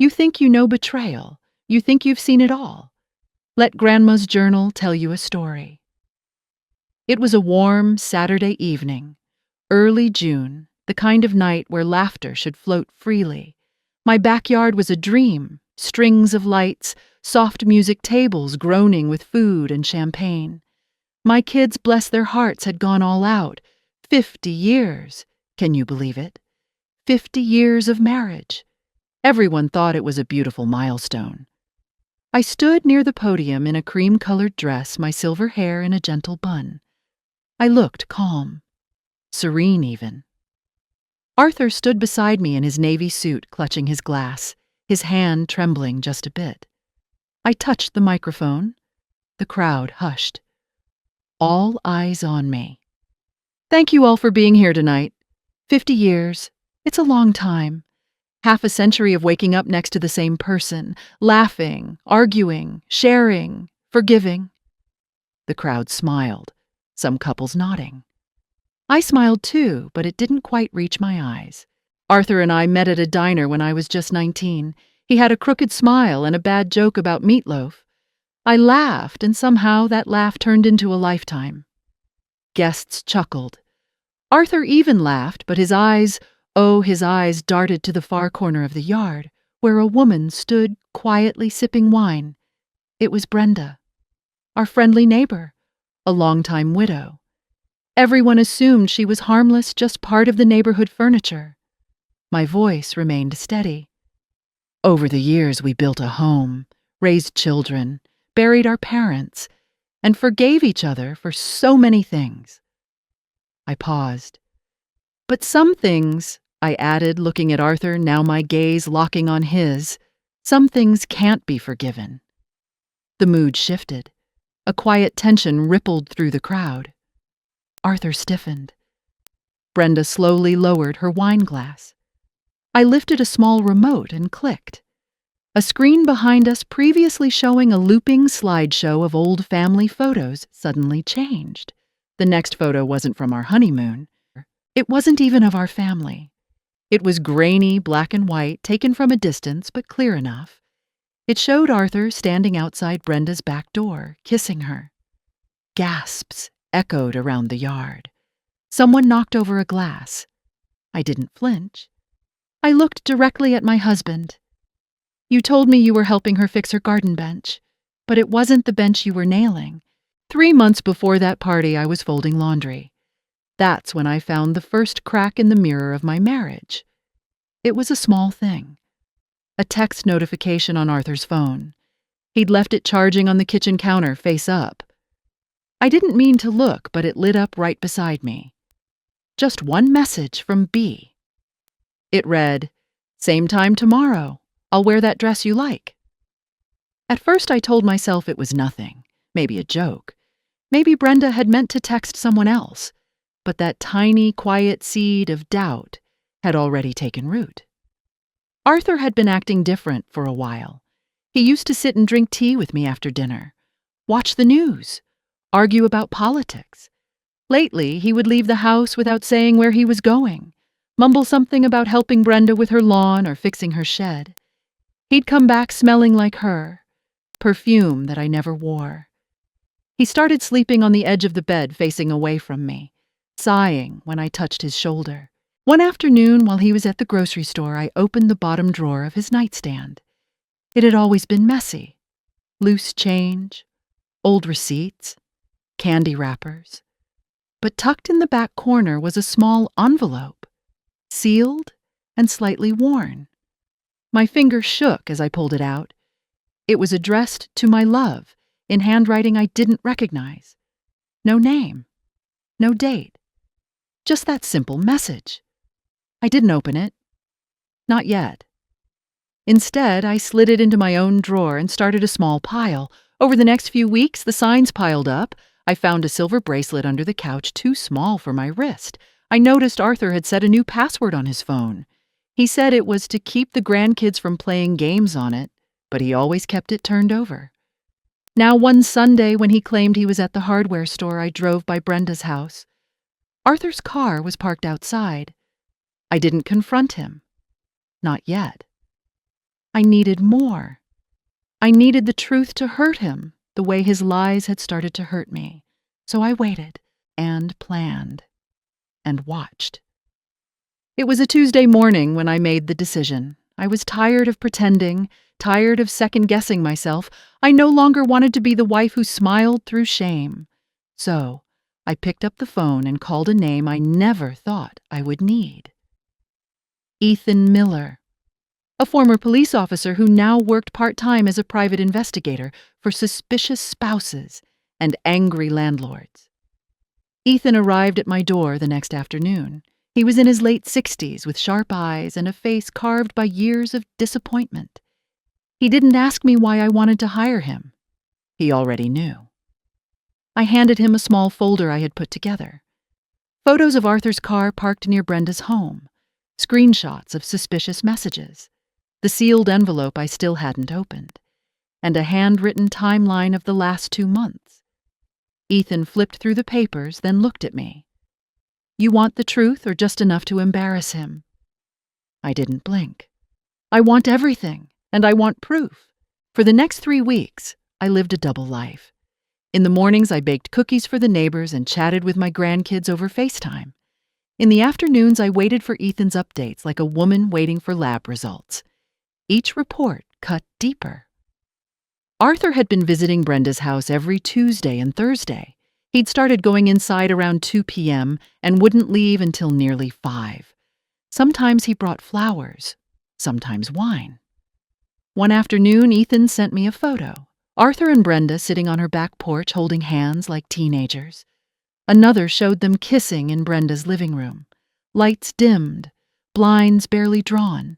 You think you know betrayal. You think you've seen it all. Let Grandma's journal tell you a story. It was a warm Saturday evening, early June, the kind of night where laughter should float freely. My backyard was a dream, strings of lights, soft music tables groaning with food and champagne. My kids, bless their hearts, had gone all out. 50 years. Can you believe it? 50 years of marriage. Everyone thought it was a beautiful milestone. I stood near the podium in a cream-colored dress, my silver hair in a gentle bun. I looked calm, serene even. Arthur stood beside me in his navy suit, clutching his glass, his hand trembling just a bit. I touched the microphone. The crowd hushed. All eyes on me. Thank you all for being here tonight. 50 years. It's a long time. Half a century of waking up next to the same person, laughing, arguing, sharing, forgiving. The crowd smiled, some couples nodding. I smiled too, but it didn't quite reach my eyes. Arthur and I met at a diner when I was just 19. He had a crooked smile and a bad joke about meatloaf. I laughed, and somehow that laugh turned into a lifetime. Guests chuckled. Arthur even laughed, but his eyes darted to the far corner of the yard, where a woman stood quietly sipping wine. It was Brenda, our friendly neighbor, a longtime widow. Everyone assumed she was harmless, just part of the neighborhood furniture. My voice remained steady. Over the years, we built a home, raised children, buried our parents, and forgave each other for so many things. I paused. But some things, I added, looking at Arthur, now my gaze locking on his, some things can't be forgiven. The mood shifted. A quiet tension rippled through the crowd. Arthur stiffened. Brenda slowly lowered her wine glass. I lifted a small remote and clicked. A screen behind us, previously showing a looping slideshow of old family photos, suddenly changed. The next photo wasn't from our honeymoon. It wasn't even of our family. It was grainy, black and white, taken from a distance, but clear enough. It showed Arthur standing outside Brenda's back door, kissing her. Gasps echoed around the yard. Someone knocked over a glass. I didn't flinch. I looked directly at my husband. You told me you were helping her fix her garden bench, but it wasn't the bench you were nailing. 3 months before that party, I was folding laundry. That's when I found the first crack in the mirror of my marriage. It was a small thing. A text notification on Arthur's phone. He'd left it charging on the kitchen counter, face up. I didn't mean to look, but it lit up right beside me. Just one message from B. It read, "Same time tomorrow. I'll wear that dress you like." At first I told myself it was nothing, maybe a joke. Maybe Brenda had meant to text someone else, but that tiny, quiet seed of doubt had already taken root. Arthur had been acting different for a while. He used to sit and drink tea with me after dinner, watch the news, argue about politics. Lately, he would leave the house without saying where he was going, mumble something about helping Brenda with her lawn or fixing her shed. He'd come back smelling like her, perfume that I never wore. He started sleeping on the edge of the bed facing away from me, sighing when I touched his shoulder. One afternoon, while he was at the grocery store, I opened the bottom drawer of his nightstand. It had always been messy. Loose change, old receipts, candy wrappers. But tucked in the back corner was a small envelope, sealed and slightly worn. My fingers shook as I pulled it out. It was addressed to my love, in handwriting I didn't recognize. No name, no date. Just that simple message. I didn't open it. Not yet. Instead, I slid it into my own drawer and started a small pile. Over the next few weeks, the signs piled up. I found a silver bracelet under the couch, too small for my wrist. I noticed Arthur had set a new password on his phone. He said it was to keep the grandkids from playing games on it, but he always kept it turned over. Now, one Sunday, when he claimed he was at the hardware store, I drove by Brenda's house. Arthur's car was parked outside. I didn't confront him. Not yet. I needed more. I needed the truth to hurt him, the way his lies had started to hurt me. So I waited and planned and watched. It was a Tuesday morning when I made the decision. I was tired of pretending, tired of second-guessing myself. I no longer wanted to be the wife who smiled through shame. So I picked up the phone and called a name I never thought I would need. Ethan Miller, a former police officer who now worked part-time as a private investigator for suspicious spouses and angry landlords. Ethan arrived at my door the next afternoon. He was in his late 60s with sharp eyes and a face carved by years of disappointment. He didn't ask me why I wanted to hire him. He already knew. I handed him a small folder I had put together. Photos of Arthur's car parked near Brenda's home, screenshots of suspicious messages, the sealed envelope I still hadn't opened, and a handwritten timeline of the last 2 months. Ethan flipped through the papers, then looked at me. "You want the truth or just enough to embarrass him?" I didn't blink. "I want everything, and I want proof." For the next 3 weeks, I lived a double life. In the mornings, I baked cookies for the neighbors and chatted with my grandkids over FaceTime. In the afternoons, I waited for Ethan's updates like a woman waiting for lab results. Each report cut deeper. Arthur had been visiting Brenda's house every Tuesday and Thursday. He'd started going inside around 2 p.m. and wouldn't leave until nearly 5. Sometimes he brought flowers, sometimes wine. One afternoon, Ethan sent me a photo. Arthur and Brenda sitting on her back porch holding hands like teenagers. Another showed them kissing in Brenda's living room. Lights dimmed, blinds barely drawn.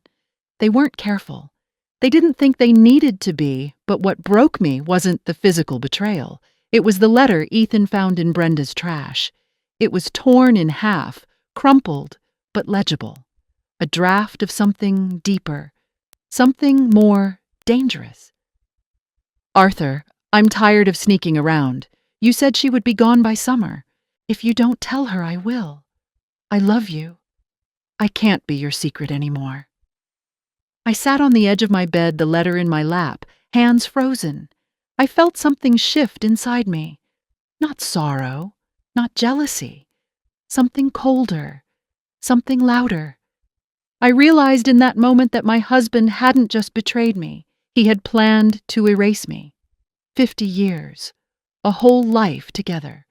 They weren't careful. They didn't think they needed to be, but what broke me wasn't the physical betrayal. It was the letter Ethan found in Brenda's trash. It was torn in half, crumpled, but legible. A draft of something deeper, something more dangerous. "Arthur, I'm tired of sneaking around. You said she would be gone by summer. If you don't tell her, I will. I love you. I can't be your secret anymore." I sat on the edge of my bed, the letter in my lap, hands frozen. I felt something shift inside me. Not sorrow, not jealousy. Something colder, something louder. I realized in that moment that my husband hadn't just betrayed me. He had planned to erase me. 50 years, a whole life together.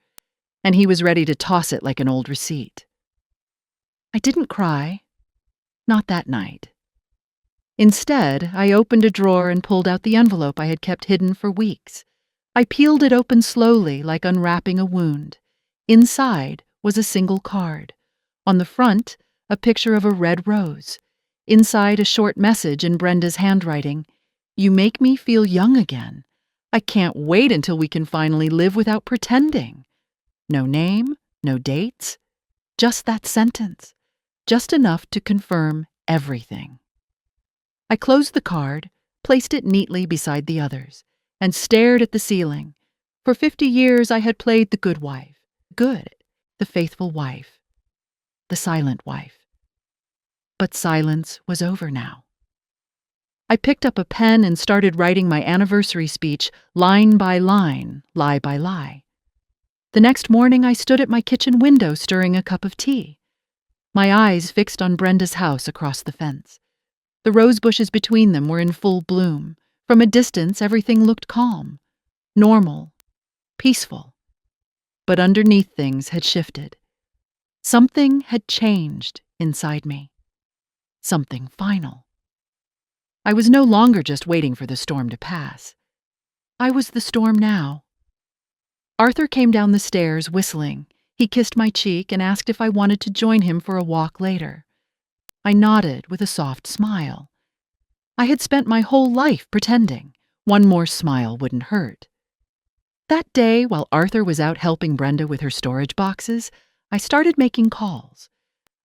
And he was ready to toss it like an old receipt. I didn't cry. Not that night. Instead, I opened a drawer and pulled out the envelope I had kept hidden for weeks. I peeled it open slowly, like unwrapping a wound. Inside was a single card. On the front, a picture of a red rose. Inside, a short message in Brenda's handwriting. "You make me feel young again. I can't wait until we can finally live without pretending." No name, no dates, just that sentence. Just enough to confirm everything. I closed the card, placed it neatly beside the others, and stared at the ceiling. For 50 years I had played the good wife. Good, the faithful wife. The silent wife. But silence was over now. I picked up a pen and started writing my anniversary speech, line by line, lie by lie. The next morning I stood at my kitchen window stirring a cup of tea. My eyes fixed on Brenda's house across the fence. The rose bushes between them were in full bloom. From a distance, everything looked calm, normal, peaceful. But underneath, things had shifted. Something had changed inside me. Something final. I was no longer just waiting for the storm to pass. I was the storm now. Arthur came down the stairs whistling. He kissed my cheek and asked if I wanted to join him for a walk later. I nodded with a soft smile. I had spent my whole life pretending. One more smile wouldn't hurt. That day, while Arthur was out helping Brenda with her storage boxes, I started making calls.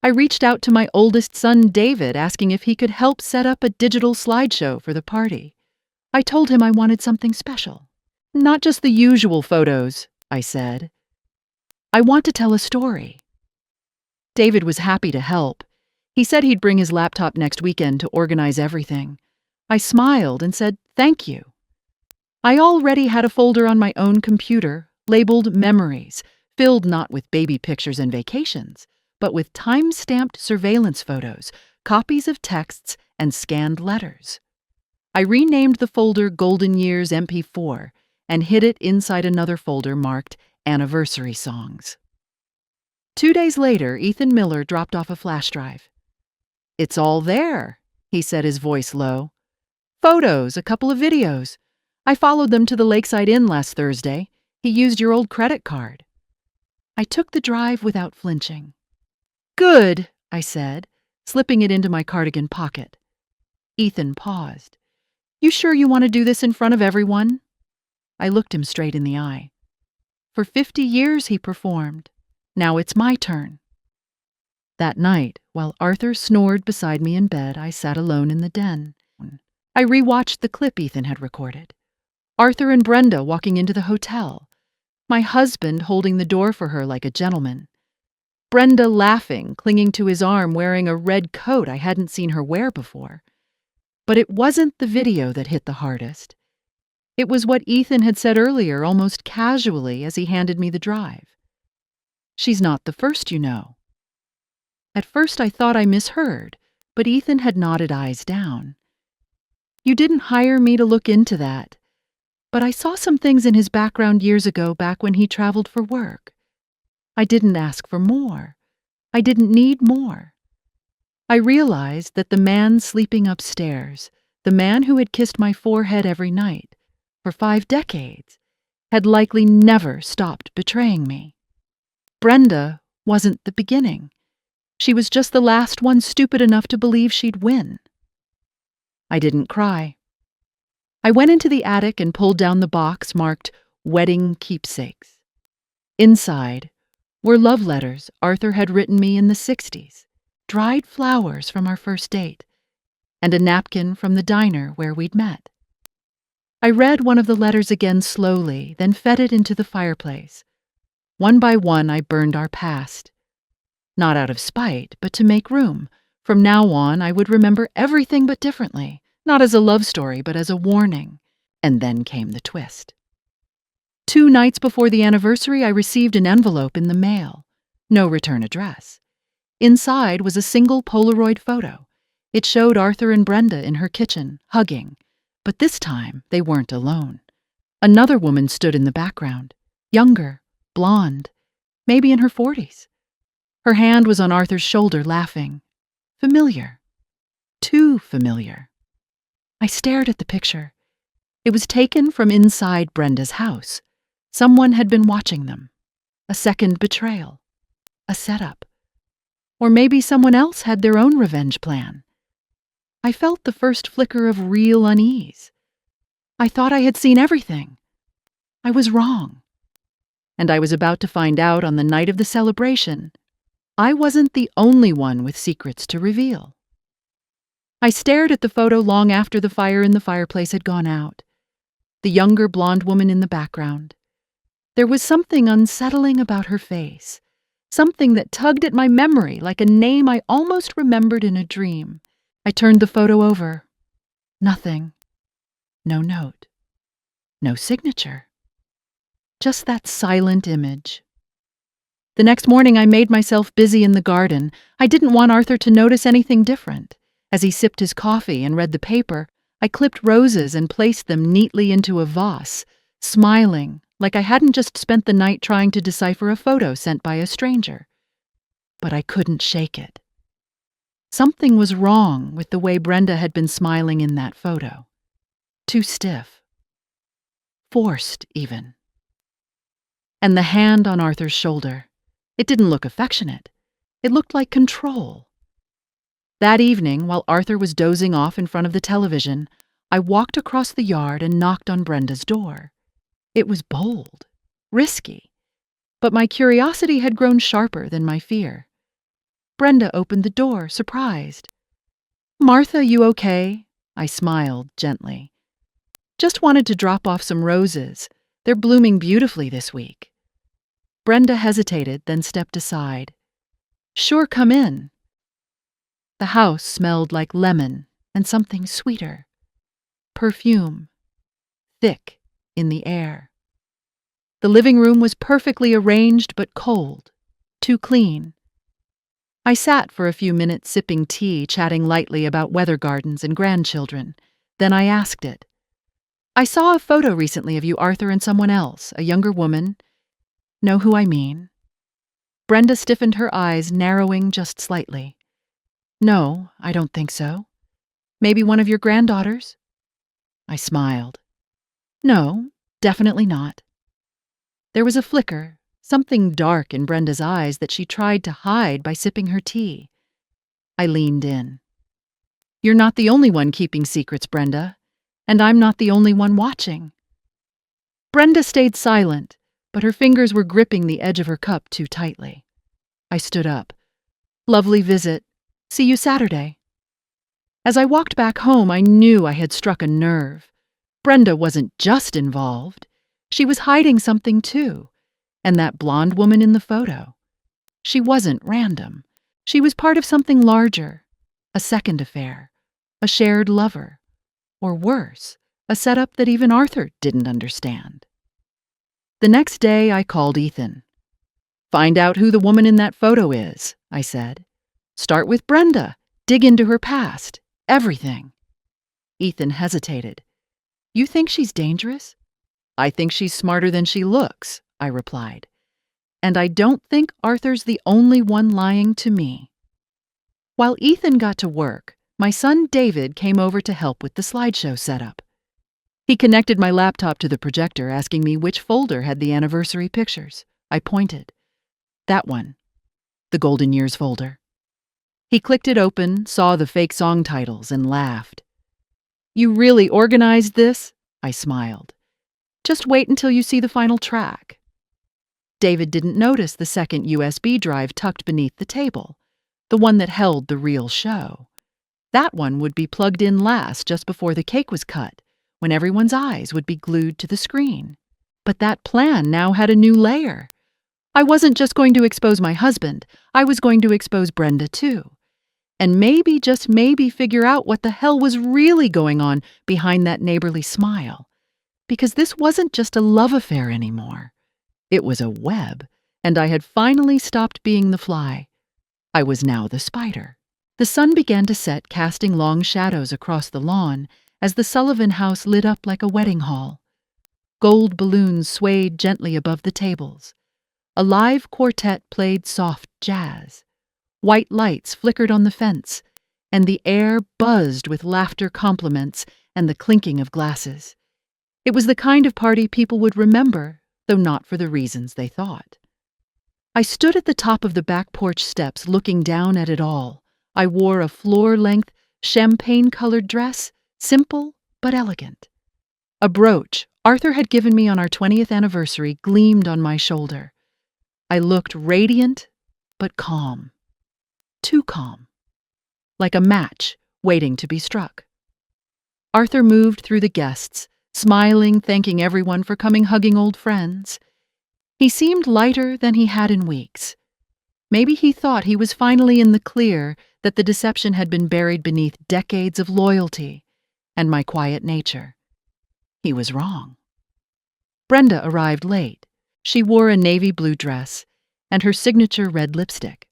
I reached out to my oldest son, David, asking if he could help set up a digital slideshow for the party. I told him I wanted something special. "Not just the usual photos," I said. "I want to tell a story." David was happy to help. He said he'd bring his laptop next weekend to organize everything. I smiled and said, "Thank you." I already had a folder on my own computer labeled Memories, filled not with baby pictures and vacations, but with time-stamped surveillance photos, copies of texts, and scanned letters. I renamed the folder Golden Years MP4 and hid it inside another folder marked Anniversary Songs. 2 days later, Ethan Miller dropped off a flash drive. "It's all there," he said, his voice low. "Photos, a couple of videos. I followed them to the Lakeside Inn last Thursday. He used your old credit card." I took the drive without flinching. "Good," I said, slipping it into my cardigan pocket. Ethan paused. "You sure you want to do this in front of everyone?" I looked him straight in the eye. "For 50 years he performed. Now it's my turn." That night, while Arthur snored beside me in bed, I sat alone in the den. I rewatched the clip Ethan had recorded. Arthur and Brenda walking into the hotel. My husband holding the door for her like a gentleman. Brenda laughing, clinging to his arm, wearing a red coat I hadn't seen her wear before. But it wasn't the video that hit the hardest. It was what Ethan had said earlier, almost casually, as he handed me the drive. "She's not the first, you know." At first I thought I misheard, but Ethan had nodded eyes down. "You didn't hire me to look into that. But I saw some things in his background years ago, back when he traveled for work. I didn't ask for more. I didn't need more. I realized that the man sleeping upstairs, the man who had kissed my forehead every night for 5 decades, had likely never stopped betraying me. Brenda wasn't the beginning. She was just the last one stupid enough to believe she'd win." I didn't cry. I went into the attic and pulled down the box marked Wedding Keepsakes. Inside were love letters Arthur had written me in the 60s, dried flowers from our first date, and a napkin from the diner where we'd met. I read one of the letters again slowly, then fed it into the fireplace. One by one I burned our past. Not out of spite, but to make room. From now on I would remember everything but differently. Not as a love story, but as a warning. And then came the twist. 2 nights before the anniversary, I received an envelope in the mail. No return address. Inside was a single Polaroid photo. It showed Arthur and Brenda in her kitchen, hugging. But this time, they weren't alone. Another woman stood in the background. Younger, blonde, maybe in her 40s. Her hand was on Arthur's shoulder, laughing. Familiar. Too familiar. I stared at the picture. It was taken from inside Brenda's house. Someone had been watching them. A second betrayal. A setup. Or maybe someone else had their own revenge plan. I felt the first flicker of real unease. I thought I had seen everything. I was wrong. And I was about to find out on the night of the celebration. I wasn't the only one with secrets to reveal. I stared at the photo long after the fire in the fireplace had gone out. The younger blonde woman in the background. There was something unsettling about her face, something that tugged at my memory like a name I almost remembered in a dream. I turned the photo over. Nothing. No note. No signature. Just that silent image. The next morning I made myself busy in the garden. I didn't want Arthur to notice anything different. As he sipped his coffee and read the paper, I clipped roses and placed them neatly into a vase, smiling like I hadn't just spent the night trying to decipher a photo sent by a stranger. But I couldn't shake it. Something was wrong with the way Brenda had been smiling in that photo. Too stiff. Forced, even. And the hand on Arthur's shoulder. It didn't look affectionate. It looked like control. That evening, while Arthur was dozing off in front of the television, I walked across the yard and knocked on Brenda's door. It was bold, risky, but my curiosity had grown sharper than my fear. Brenda opened the door, surprised. "Martha, you okay?" I smiled gently. "Just wanted to drop off some roses. They're blooming beautifully this week." Brenda hesitated, then stepped aside. "Sure, come in." The house smelled like lemon and something sweeter. perfume, thick in the air. The living room was perfectly arranged but cold, too clean. I sat for a few minutes sipping tea, chatting lightly about weather gardens and grandchildren. Then I asked it. I saw a photo recently of you, Arthur, and someone else, a younger woman. Know who I mean? Brenda stiffened her eyes, narrowing just slightly. No, I don't think so. Maybe one of your granddaughters? I smiled. No, definitely not. There was a flicker, something dark in Brenda's eyes that she tried to hide by sipping her tea. I leaned in. You're not the only one keeping secrets, Brenda, and I'm not the only one watching. Brenda stayed silent, but her fingers were gripping the edge of her cup too tightly. I stood up. Lovely visit. See you Saturday. As I walked back home, I knew I had struck a nerve. Brenda wasn't just involved. She was hiding something too. And that blonde woman in the photo. She wasn't random. She was part of something larger. A second affair. A shared lover. Or worse, a setup that even Arthur didn't understand. The next day, I called Ethan. Find out who the woman in that photo is, I said. Start with Brenda. Dig into her past. Everything. Ethan hesitated. You think she's dangerous? I think she's smarter than she looks, I replied. And I don't think Arthur's the only one lying to me. While Ethan got to work, my son David came over to help with the slideshow setup. He connected my laptop to the projector, asking me which folder had the anniversary pictures. I pointed. That one. The Golden Years folder. He clicked it open, saw the fake song titles, and laughed. You really organized this? I smiled. Just wait until you see the final track. David didn't notice the second USB drive tucked beneath the table, the one that held the real show. That one would be plugged in last, just before the cake was cut, when everyone's eyes would be glued to the screen. But that plan now had a new layer. I wasn't just going to expose my husband, I was going to expose Brenda too. And maybe, just maybe, figure out what the hell was really going on behind that neighborly smile. Because this wasn't just a love affair anymore. It was a web, and I had finally stopped being the fly. I was now the spider. The sun began to set, casting long shadows across the lawn as the Sullivan house lit up like a wedding hall. Gold balloons swayed gently above the tables. A live quartet played soft jazz. White lights flickered on the fence, and the air buzzed with laughter compliments and the clinking of glasses. It was the kind of party people would remember, though not for the reasons they thought. I stood at the top of the back porch steps looking down at it all. I wore a floor-length, champagne-colored dress, simple but elegant. A brooch Arthur had given me on our 20th anniversary gleamed on my shoulder. I looked radiant but calm. Too calm. Like a match waiting to be struck. Arthur moved through the guests, smiling, thanking everyone for coming, hugging old friends. He seemed lighter than he had in weeks. Maybe he thought he was finally in the clear, that the deception had been buried beneath decades of loyalty and my quiet nature. He was wrong. Brenda arrived late. She wore a navy blue dress and her signature red lipstick.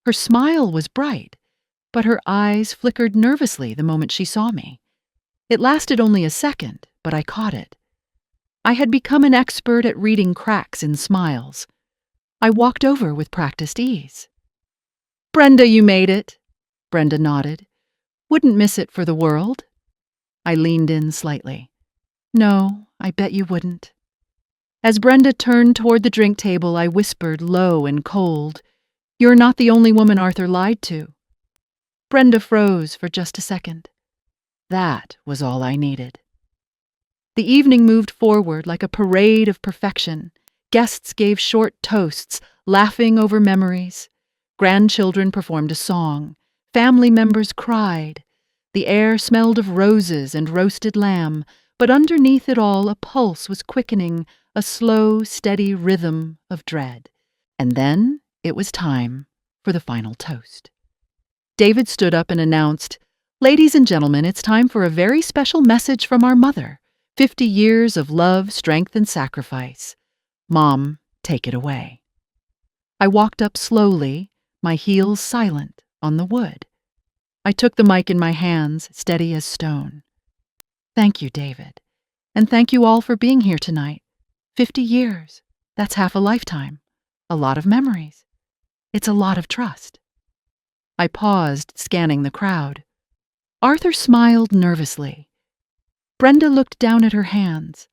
Her smile was bright, but her eyes flickered nervously the moment she saw me. It lasted only a second, but I caught it. I had become an expert at reading cracks in smiles. I walked over with practiced ease. Brenda, you made it. Brenda nodded. Wouldn't miss it for the world. I leaned in slightly. No, I bet you wouldn't. As Brenda turned toward the drink table, I whispered low and cold, You're not the only woman Arthur lied to. Brenda froze for just a second. That was all I needed. The evening moved forward like a parade of perfection. Guests gave short toasts, laughing over memories. Grandchildren performed a song. Family members cried. The air smelled of roses and roasted lamb, but underneath it all a pulse was quickening, a slow, steady rhythm of dread. And then it was time for the final toast. David stood up and announced, Ladies and gentlemen, it's time for a very special message from our mother. 50 years of love, strength, and sacrifice. Mom, take it away. I walked up slowly, my heels silent, on the wood. I took the mic in my hands, steady as stone. Thank you, David. And thank you all for being here tonight. 50 years. That's half a lifetime. A lot of memories. It's a lot of trust. I paused, scanning the crowd. Arthur smiled nervously. Brenda looked down at her hands.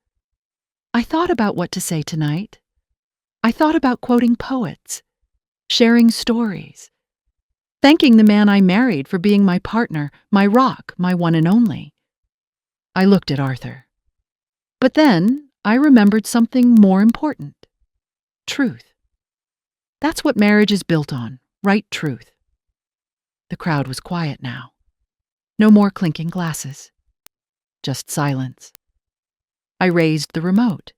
I thought about what to say tonight. I thought about quoting poets, sharing stories, thanking the man I married for being my partner, my rock, my one and only. I looked at Arthur. But then I remembered something more important. Truth. That's what marriage is built on, right truth. The crowd was quiet now. No more clinking glasses. Just silence. I raised the remote.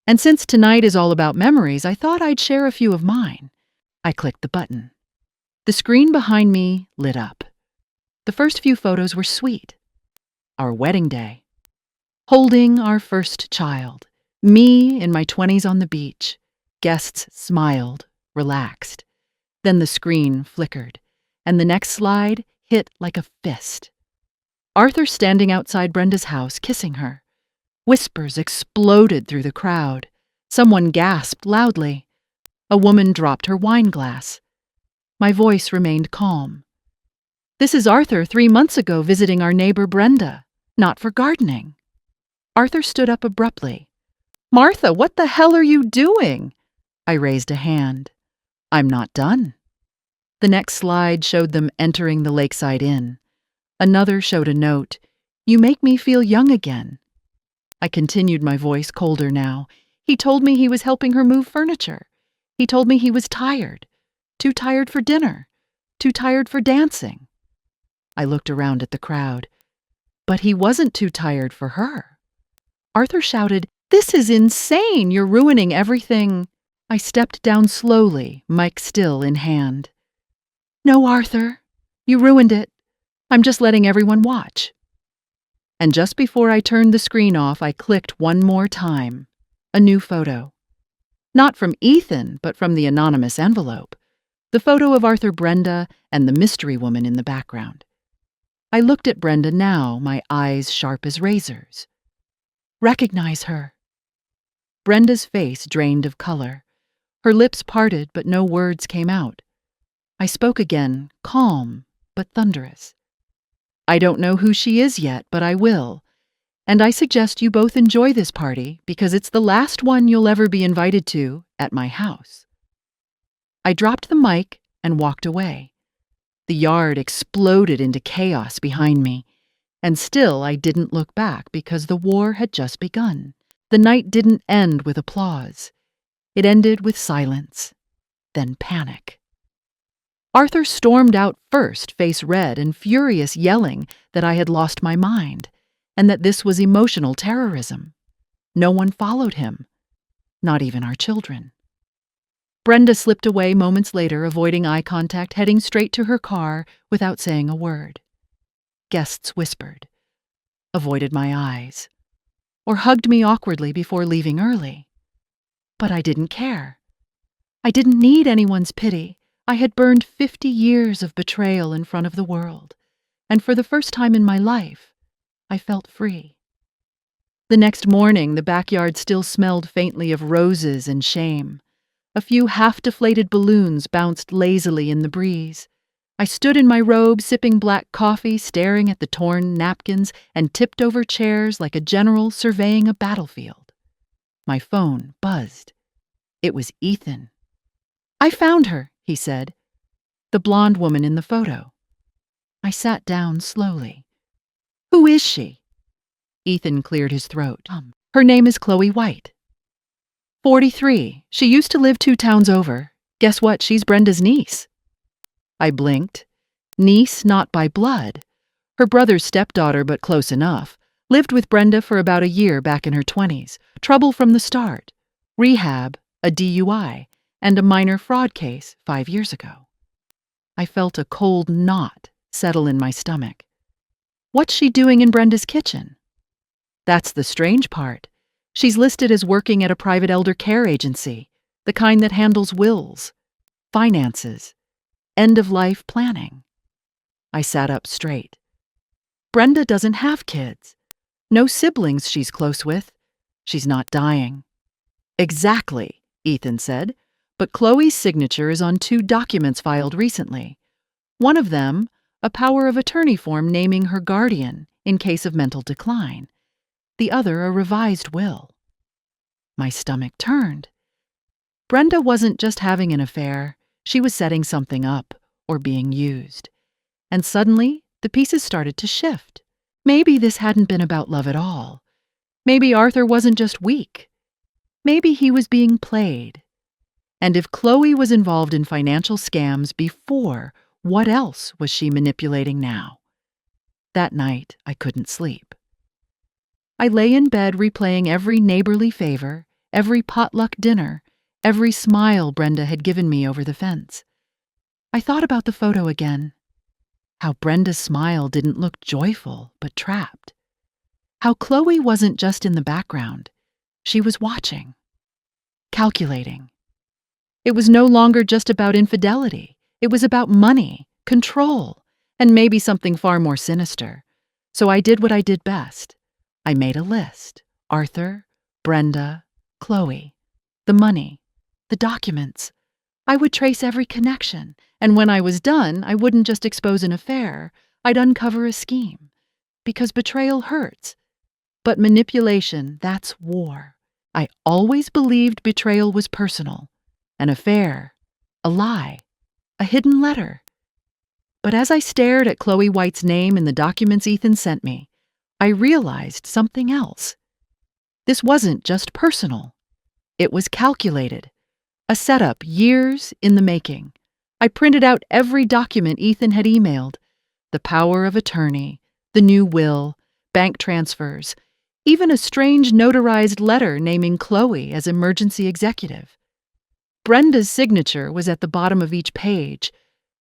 And since tonight is all about memories, I thought I'd share a few of mine. I clicked the button. The screen behind me lit up. The first few photos were sweet. Our wedding day. Holding our first child. Me in my 20s on the beach. Guests smiled, relaxed. Then the screen flickered, and the next slide hit like a fist. Arthur standing outside Brenda's house, kissing her. Whispers exploded through the crowd. Someone gasped loudly. A woman dropped her wine glass. My voice remained calm. This is Arthur 3 months ago visiting our neighbor Brenda, not for gardening. Arthur stood up abruptly. Martha, what the hell are you doing? I raised a hand. I'm not done. The next slide showed them entering the Lakeside Inn. Another showed a note. You make me feel young again. I continued, my voice colder now. He told me he was helping her move furniture. He told me he was tired. Too tired for dinner. Too tired for dancing. I looked around at the crowd. But he wasn't too tired for her. Arthur shouted, This is insane! You're ruining everything. I stepped down slowly, mic still in hand. No, Arthur. You ruined it. I'm just letting everyone watch. And just before I turned the screen off, I clicked one more time. A new photo. Not from Ethan, but from the anonymous envelope. The photo of Arthur, Brenda, and the mystery woman in the background. I looked at Brenda now, my eyes sharp as razors. Recognize her. Brenda's face drained of color. Her lips parted, but no words came out. I spoke again, calm, but thunderous. I don't know who she is yet, but I will. And I suggest you both enjoy this party because it's the last one you'll ever be invited to at my house. I dropped the mic and walked away. The yard exploded into chaos behind me, and still I didn't look back because the war had just begun. The night didn't end with applause. It ended with silence, then panic. Arthur stormed out first, face red and furious, yelling that I had lost my mind and that this was emotional terrorism. No one followed him, not even our children. Brenda slipped away moments later, avoiding eye contact, heading straight to her car without saying a word. Guests whispered, avoided my eyes, or hugged me awkwardly before leaving early. But I didn't care. I didn't need anyone's pity. I had burned 50 years of betrayal in front of the world, and for the first time in my life, I felt free. The next morning, the backyard still smelled faintly of roses and shame. A few half-deflated balloons bounced lazily in the breeze. I stood in my robe, sipping black coffee, staring at the torn napkins, and tipped over chairs like a general surveying a battlefield. My phone buzzed. It was Ethan. I found her, he said. The blonde woman in the photo. I sat down slowly. Who is she? Ethan cleared his throat. Her name is Chloe White. 43. She used to live 2 towns over. Guess what? She's Brenda's niece. I blinked. Niece not by blood. Her brother's stepdaughter, but close enough. Lived with Brenda for about a year back in her 20s. Trouble from the start. Rehab, a DUI, and a minor fraud case 5 years ago. I felt a cold knot settle in my stomach. What's she doing in Brenda's kitchen? That's the strange part. She's listed as working at a private elder care agency, the kind that handles wills, finances, end-of-life planning. I sat up straight. Brenda doesn't have kids. No siblings she's close with. She's not dying. Exactly, Ethan said, but Chloe's signature is on 2 documents filed recently. One of them, a power of attorney form naming her guardian in case of mental decline. The other, a revised will. My stomach turned. Brenda wasn't just having an affair, she was setting something up or being used. And suddenly, the pieces started to shift. Maybe this hadn't been about love at all. Maybe Arthur wasn't just weak. Maybe he was being played. And if Chloe was involved in financial scams before, what else was she manipulating now? That night, I couldn't sleep. I lay in bed replaying every neighborly favor, every potluck dinner, every smile Brenda had given me over the fence. I thought about the photo again. How Brenda's smile didn't look joyful, but trapped. How Chloe wasn't just in the background. She was watching, calculating. It was no longer just about infidelity. It was about money, control, and maybe something far more sinister. So I did what I did best. I made a list. Arthur, Brenda, Chloe, the money, the documents. I would trace every connection, and when I was done, I wouldn't just expose an affair. I'd uncover a scheme. Because betrayal hurts. But manipulation, that's war. I always believed betrayal was personal. An affair, a lie, a hidden letter. But as I stared at Chloe White's name in the documents Ethan sent me, I realized something else. This wasn't just personal. It was calculated. A setup years in the making. I printed out every document Ethan had emailed. The power of attorney, the new will, bank transfers, even a strange notarized letter naming Chloe as emergency executive. Brenda's signature was at the bottom of each page,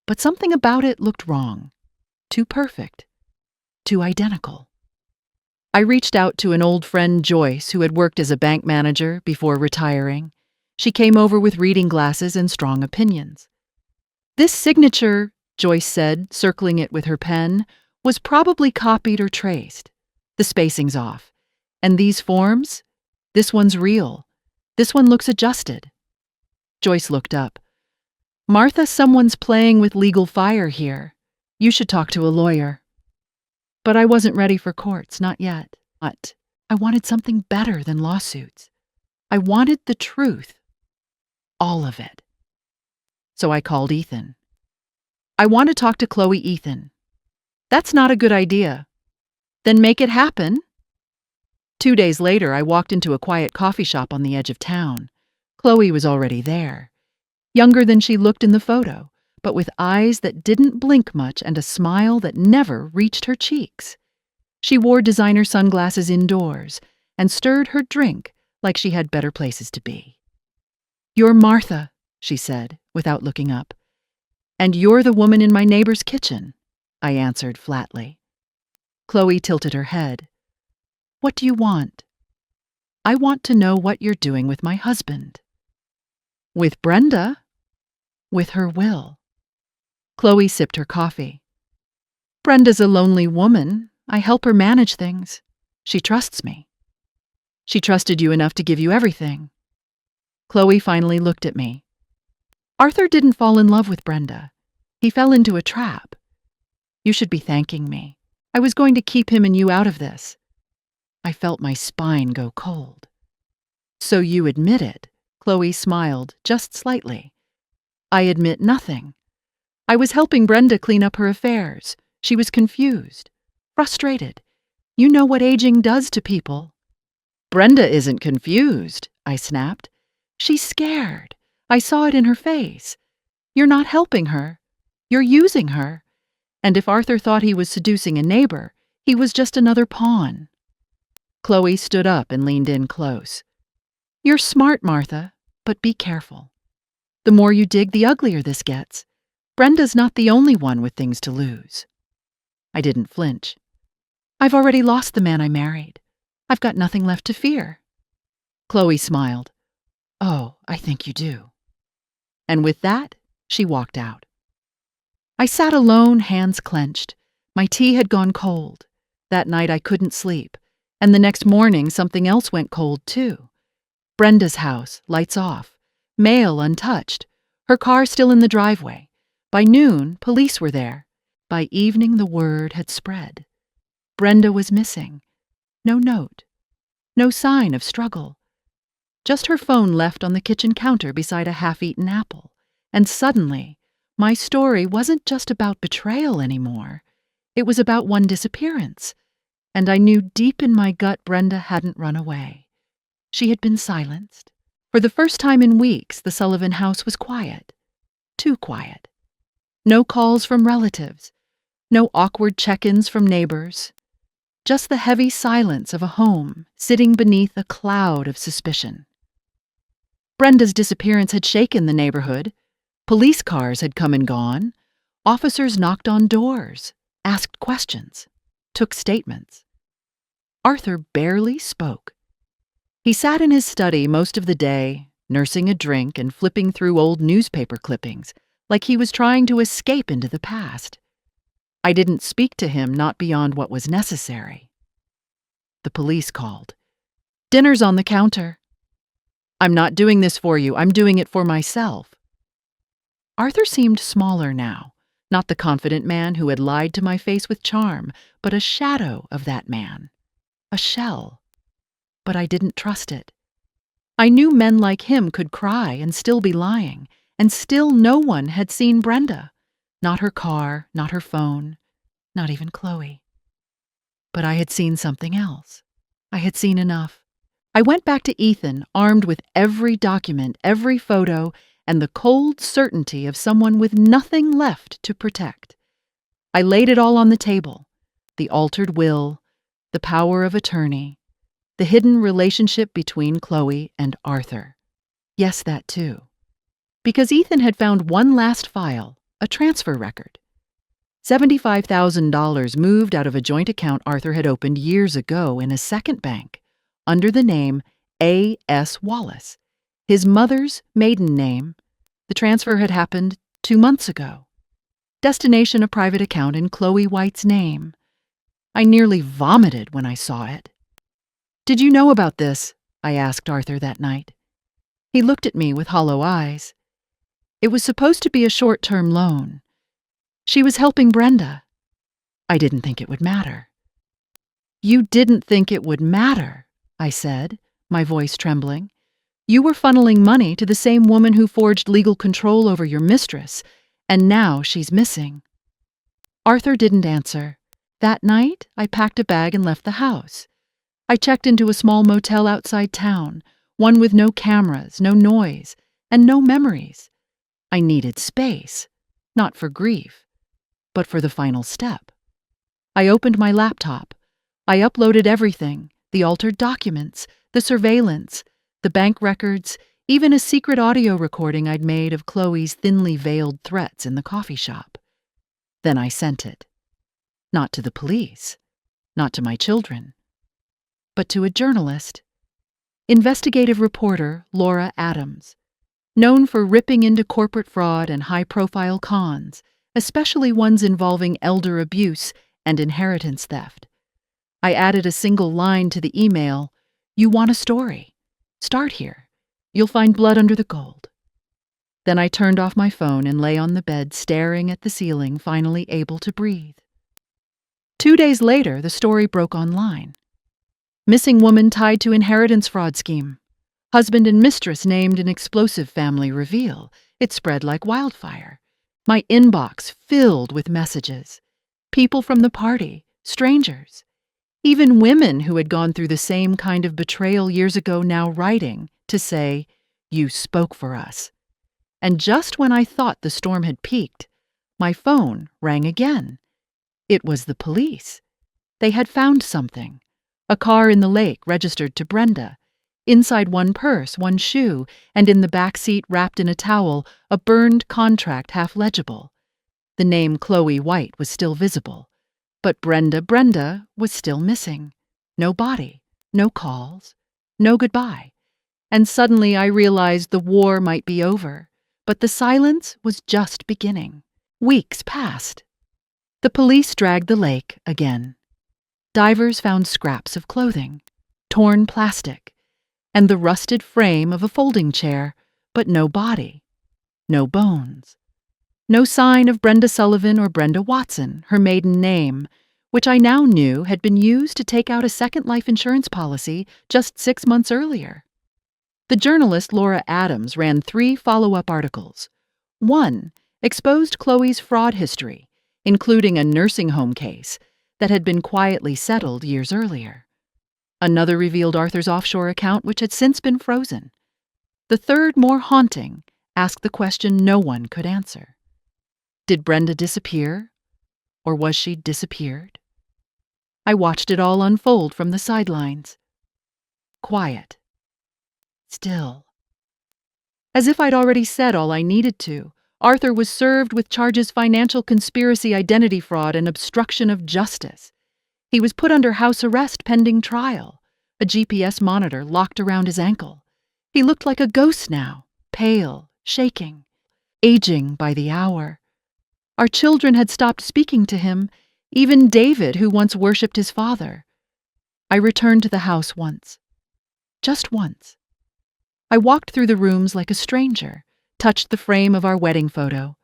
but something about it looked wrong. Too perfect. Too identical. I reached out to an old friend, Joyce, who had worked as a bank manager before retiring. She came over with reading glasses and strong opinions. This signature, Joyce said, circling it with her pen, was probably copied or traced. The spacing's off. And these forms? This one's real. This one looks adjusted. Joyce looked up. Martha, someone's playing with legal fire here. You should talk to a lawyer. But I wasn't ready for courts, not yet. But I wanted something better than lawsuits. I wanted the truth. All of it. So I called Ethan. I want to talk to Chloe, Ethan. That's not a good idea. Then make it happen. 2 days later, I walked into a quiet coffee shop on the edge of town. Chloe was already there. Younger than she looked in the photo, but with eyes that didn't blink much and a smile that never reached her cheeks. She wore designer sunglasses indoors and stirred her drink like she had better places to be. "You're Martha," she said, without looking up. "And you're the woman in my neighbor's kitchen," I answered flatly. Chloe tilted her head. "What do you want?" "I want to know what you're doing with my husband." "With Brenda?" "With her will." Chloe sipped her coffee. "Brenda's a lonely woman. I help her manage things. She trusts me." "She trusted you enough to give you everything." Chloe finally looked at me. "Arthur didn't fall in love with Brenda. He fell into a trap. You should be thanking me. I was going to keep him and you out of this." I felt my spine go cold. "So you admit it?" Chloe smiled, just slightly. "I admit nothing. I was helping Brenda clean up her affairs. She was confused, frustrated. You know what aging does to people." "Brenda isn't confused," I snapped. "She's scared. I saw it in her face. You're not helping her. You're using her. And if Arthur thought he was seducing a neighbor, he was just another pawn." Chloe stood up and leaned in close. "You're smart, Martha, but be careful. The more you dig, the uglier this gets. Brenda's not the only one with things to lose." I didn't flinch. I've already lost the man I married. I've got nothing left to fear. Chloe smiled. Oh, I think you do. And with that, she walked out. I sat alone, hands clenched. My tea had gone cold. That night I couldn't sleep, and the next morning something else went cold too. Brenda's house, lights off, mail untouched, her car still in the driveway. By noon, police were there. By evening, the word had spread. Brenda was missing. No note. No sign of struggle. Just her phone left on the kitchen counter beside a half-eaten apple. And suddenly, my story wasn't just about betrayal anymore. It was about one disappearance. And I knew deep in my gut Brenda hadn't run away. She had been silenced. For the first time in weeks, the Sullivan house was quiet. Too quiet. No calls from relatives. No awkward check-ins from neighbors. Just the heavy silence of a home sitting beneath a cloud of suspicion. Brenda's disappearance had shaken the neighborhood. Police cars had come and gone. Officers knocked on doors, asked questions, took statements. Arthur barely spoke. He sat in his study most of the day, nursing a drink and flipping through old newspaper clippings, like he was trying to escape into the past. I didn't speak to him, not beyond what was necessary. The police called. Dinner's on the counter. I'm not doing this for you, I'm doing it for myself. Arthur seemed smaller now, not the confident man who had lied to my face with charm, but a shadow of that man. A shell. But I didn't trust it. I knew men like him could cry and still be lying, and still no one had seen Brenda. Not her car, not her phone, not even Chloe. But I had seen something else. I had seen enough. I went back to Ethan, armed with every document, every photo, and the cold certainty of someone with nothing left to protect. I laid it all on the table. The altered will, the power of attorney, the hidden relationship between Chloe and Arthur. Yes, that too. Because Ethan had found one last file, a transfer record. $75,000 moved out of a joint account Arthur had opened years ago in a second bank, under the name A.S. Wallace, his mother's maiden name. The transfer had happened 2 months ago. Destination a private account in Chloe White's name. I nearly vomited when I saw it. Did you know about this? I asked Arthur that night. He looked at me with hollow eyes. It was supposed to be a short-term loan. She was helping Brenda. I didn't think it would matter. You didn't think it would matter, I said, my voice trembling. You were funneling money to the same woman who forged legal control over your mistress, and now she's missing. Arthur didn't answer. That night, I packed a bag and left the house. I checked into a small motel outside town, one with no cameras, no noise, and no memories. I needed space, not for grief, but for the final step. I opened my laptop. I uploaded everything, the altered documents, the surveillance, the bank records, even a secret audio recording I'd made of Chloe's thinly veiled threats in the coffee shop. Then I sent it. Not to the police, not to my children, but to a journalist, investigative reporter Laura Adams, known for ripping into corporate fraud and high-profile cons, especially ones involving elder abuse and inheritance theft. I added a single line to the email, "You want a story? Start here. You'll find blood under the gold." Then I turned off my phone and lay on the bed staring at the ceiling, finally able to breathe. 2 days later, the story broke online. Missing woman tied to inheritance fraud scheme. Husband and mistress named in explosive family reveal. It spread like wildfire. My inbox filled with messages. People from the party, strangers. Even women who had gone through the same kind of betrayal years ago now writing to say, "You spoke for us." And just when I thought the storm had peaked, my phone rang again. It was the police. They had found something. A car in the lake registered to Brenda. Inside one purse, one shoe, and in the back seat wrapped in a towel, a burned contract half legible. The name Chloe White was still visible. But Brenda was still missing. No body, no calls, no goodbye. And suddenly I realized the war might be over, but the silence was just beginning. Weeks passed. The police dragged the lake again. Divers found scraps of clothing, torn plastic, and the rusted frame of a folding chair, but no body, no bones. No sign of Brenda Sullivan or Brenda Watson, her maiden name, which I now knew had been used to take out a second life insurance policy just 6 months earlier. The journalist Laura Adams ran 3 follow-up articles. One exposed Chloe's fraud history, including a nursing home case that had been quietly settled years earlier. Another revealed Arthur's offshore account, which had since been frozen. The third, more haunting, asked the question no one could answer. Did Brenda disappear, or was she disappeared? I watched it all unfold from the sidelines. Quiet. Still. As if I'd already said all I needed to, Arthur was served with charges of financial conspiracy, identity fraud, and obstruction of justice. He was put under house arrest pending trial, a GPS monitor locked around his ankle. He looked like a ghost now, pale, shaking, aging by the hour. Our children had stopped speaking to him, even David, who once worshipped his father. I returned to the house once. Just once. I walked through the rooms like a stranger, touched the frame of our wedding photo.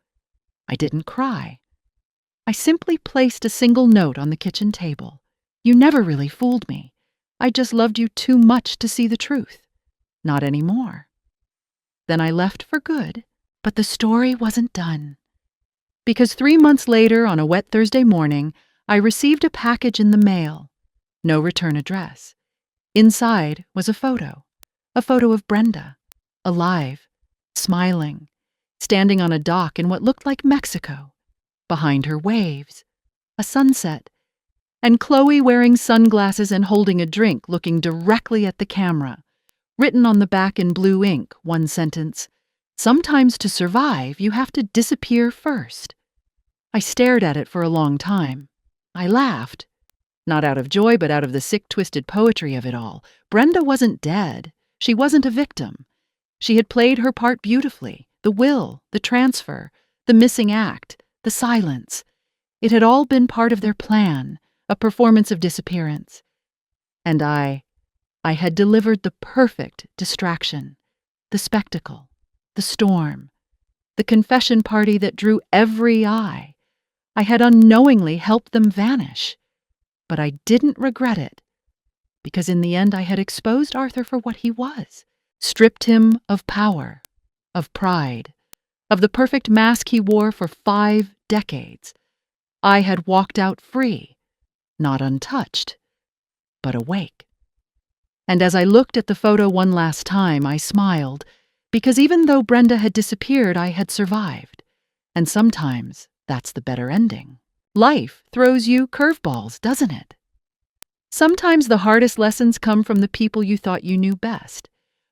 I didn't cry. I simply placed a single note on the kitchen table. You never really fooled me. I just loved you too much to see the truth. Not anymore. Then I left for good, but the story wasn't done. Because 3 months later, on a wet Thursday morning, I received a package in the mail. No return address. Inside was a photo of Brenda, alive, smiling, standing on a dock in what looked like Mexico. Behind her, waves, a sunset, and Chloe wearing sunglasses and holding a drink, looking directly at the camera. Written on the back in blue ink, one sentence, "Sometimes to survive, you have to disappear first." I stared at it for a long time. I laughed. Not out of joy, but out of the sick, twisted poetry of it all. Brenda wasn't dead. She wasn't a victim. She had played her part beautifully. The will, the transfer, the missing act, the silence. It had all been part of their plan, a performance of disappearance. And I had delivered the perfect distraction, the spectacle, the storm, the confession party that drew every eye. I had unknowingly helped them vanish. But I didn't regret it, because in the end I had exposed Arthur for what he was, stripped him of power, of pride, of the perfect mask he wore for 5 decades. I had walked out free, not untouched, but awake. And as I looked at the photo one last time, I smiled, because even though Brenda had disappeared, I had survived. And sometimes that's the better ending. Life throws you curveballs, doesn't it? Sometimes the hardest lessons come from the people you thought you knew best.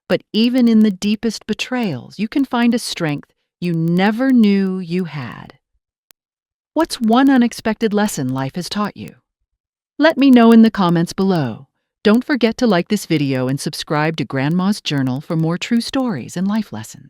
But even in the deepest betrayals, you can find a strength you never knew you had. What's one unexpected lesson life has taught you? Let me know in the comments below. Don't forget to like this video and subscribe to Grandma's Journal for more true stories and life lessons.